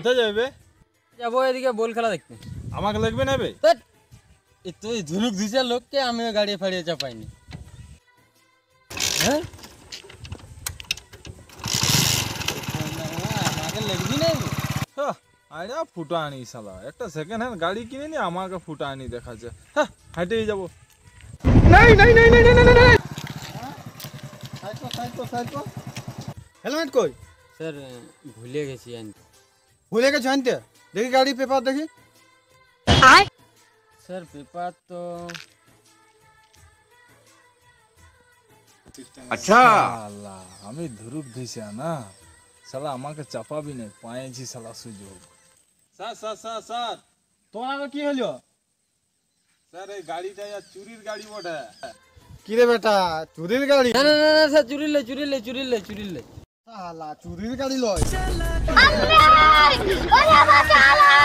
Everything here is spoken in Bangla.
কোথায় যাবে? যাবো এদিকে বল খেলা দেখতে। আমাকে লাগবে নেবে? তুই ধুনুক দিছে লোককে, আমিও গাড়ি ফাড়িয়ে চাপাইনি। হ্যাঁ আমাকে লাগবি না। আরে ফুটা আনি শালা, একটা সেকেন্ড হ্যান্ড গাড়ি কিনে নি আমাকে ফুটা আনি দেখাচ্ছে। হ্যাঁ হাঁটেই যাবো। হেলমেট কই? স্যার ভুলে গেছি আনতে। ভুলে গেছো আনতে? দেখি গাড়ি পেপার দেখি। স্যার পেপার তো আচ্ছা আল্লাহ, আমি ধুরুক দিছি না শালা, আমাকে চাপাবি না, পাইছি শালা সুযোগ। স্যার স্যার স্যার স্যার তোমার আবার কি হলো? স্যার এই গাড়িটা চুরির গাড়ি বটে। কি রে বেটা, চুরির গাড়ি? না না না না স্যার, চুরিলে। শালা চুরির গাড়ি লয়। আল্লাহ! ওরে বাঁচালো!